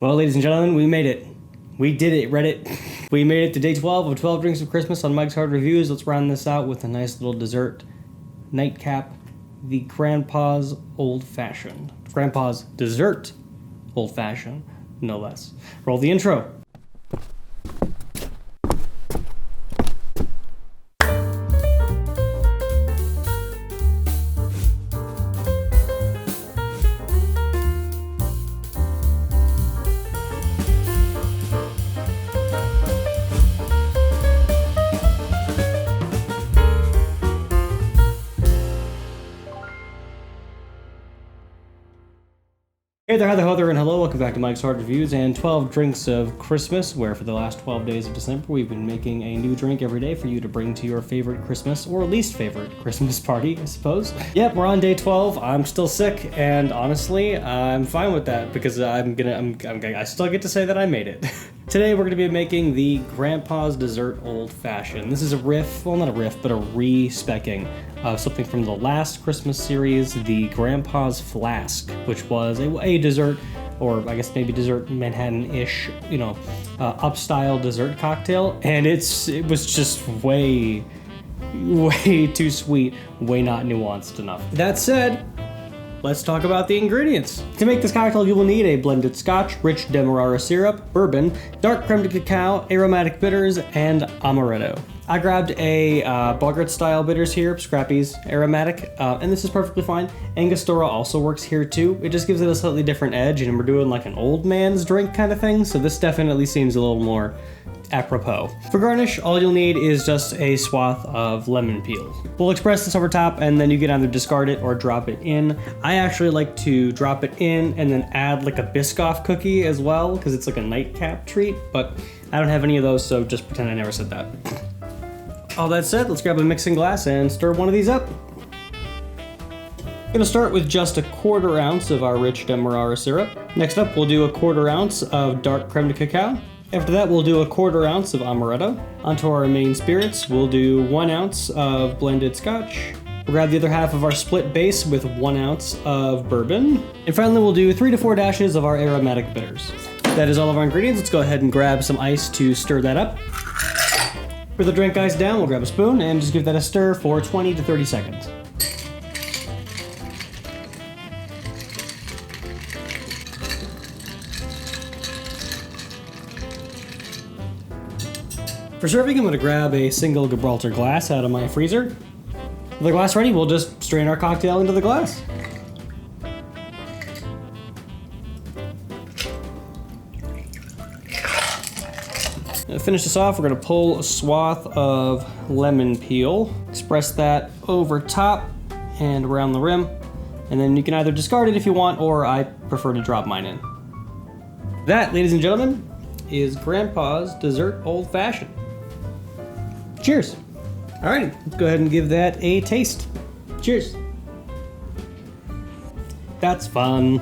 Well, ladies and gentlemen, we made it. We did it, Reddit. We made it to day 12 of 12 Drinks of Christmas on Mike's Hard Reviews. Let's round this out with a nice little dessert nightcap. The Grandpa's Old Fashioned. Grandpa's Dessert Old Fashioned, no less. Roll the intro. Hey there, hi there, and hello, welcome back to Mike's Hard Reviews and 12 Drinks of Christmas, where for the last 12 days of December, we've been making a new drink every day for you to bring to your favorite Christmas, or least favorite Christmas party, I suppose. Yep, we're on day 12, I'm still sick, and honestly, I'm fine with that, because I still get to say that I made it. Today we're going to be making the Grandpa's Dessert Old Fashioned. This is a riff, well not a riff, but a re-specking of something from the last Christmas series, the Grandpa's Flask, which was a dessert, or I guess maybe dessert Manhattan-ish, up-style dessert cocktail, and it was just way too sweet, way not nuanced enough. That said, let's talk about the ingredients. To make this cocktail, you will need a blended Scotch, rich Demerara syrup, bourbon, dark creme de cacao, aromatic bitters, and amaretto. I grabbed a Bogart-style bitters here, Scrappy's aromatic, and this is perfectly fine. Angostura also works here too. It just gives it a slightly different edge, and we're doing like an old man's drink kind of thing, so this definitely seems a little more apropos. For garnish, all you'll need is just a swath of lemon peel. We'll express this over top, and then you can either discard it or drop it in. I actually like to drop it in and then add like a Biscoff cookie as well, because it's like a nightcap treat, but I don't have any of those, so just pretend I never said that. All that said, let's grab a mixing glass and stir one of these up. I'm gonna start with just a 1/4 ounce of our rich Demerara syrup. Next up, we'll do a 1/4 ounce of dark creme de cacao. After that, we'll do a 1/4 ounce of amaretto. Onto our main spirits, we'll do 1 ounce of blended Scotch. We'll grab the other half of our split base with 1 ounce of bourbon. And finally, we'll do 3 to 4 dashes of our aromatic bitters. That is all of our ingredients. Let's go ahead and grab some ice to stir that up. For the drink ice down, we'll grab a spoon and just give that a stir for 20 to 30 seconds. For serving, I'm going to grab a single Gibraltar glass out of my freezer. With the glass ready, we'll just strain our cocktail into the glass. To finish this off, we're going to pull a swath of lemon peel, express that over top and around the rim, and then you can either discard it if you want, or I prefer to drop mine in. That, ladies and gentlemen, is Grandpa's Dessert Old Fashioned. Cheers. Alrighty, let's go ahead and give that a taste. Cheers. That's fun.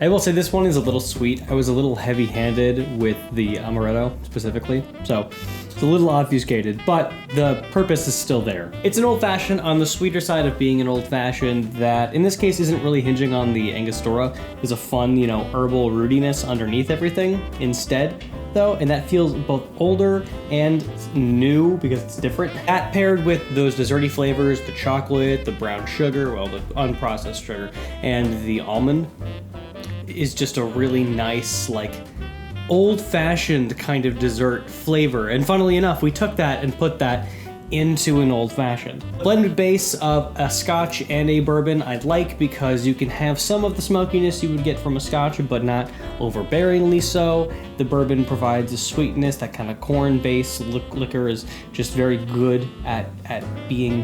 I will say this one is a little sweet. I was a little heavy-handed with the amaretto specifically, so it's a little obfuscated, but the purpose is still there. It's an old-fashioned on the sweeter side of being an old-fashioned that, in this case, isn't really hinging on the Angostura. There's a fun, herbal rootiness underneath everything instead, though, and that feels both older and new because it's different. That paired with those desserty flavors, the chocolate, the brown sugar, well, the unprocessed sugar, and the almond, is just a really nice, old-fashioned kind of dessert flavor. And funnily enough, we took that and put that into an old-fashioned. Blended base of a Scotch and a bourbon I like because you can have some of the smokiness you would get from a Scotch, but not overbearingly so. The bourbon provides a sweetness, that kind of corn-based liquor is just very good at being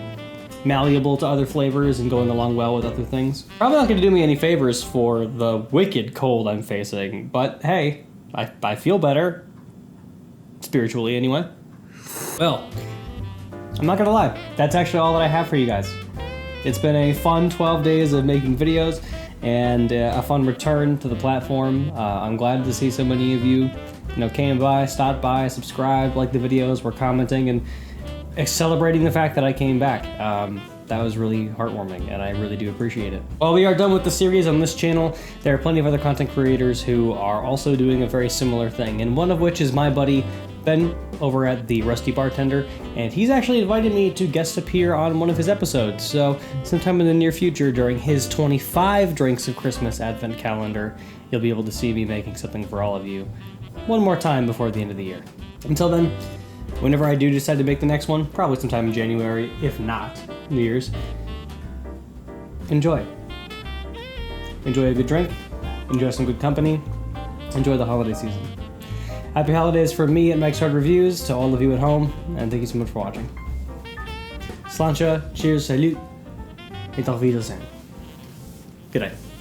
malleable to other flavors and going along well with other things. Probably not going to do me any favors for the wicked cold I'm facing, but hey, I feel better. Spiritually, anyway. Well, I'm not going to lie. That's actually all that I have for you guys. It's been a fun 12 days of making videos and a fun return to the platform. I'm glad to see so many of you, came by, stopped by, subscribed, liked the videos, were commenting, and celebrating the fact that I came back. that was really heartwarming, and I really do appreciate it. While we are done with the series on this channel, there are plenty of other content creators who are also doing a very similar thing, and one of which is my buddy Ben over at the Rusty Bartender, and he's actually invited me to guest appear on one of his episodes. So sometime in the near future, during his 25 Drinks of Christmas Advent calendar, you'll be able to see me making something for all of you one more time before the end of the year. Until then, whenever I do decide to make the next one, probably sometime in January, if not New Year's, enjoy. Enjoy a good drink, enjoy some good company, enjoy the holiday season. Happy holidays from me at Mike's Hard Reviews to all of you at home, and thank you so much for watching. Sláinte, cheers, salut, et auf Wiedersehen. Good night.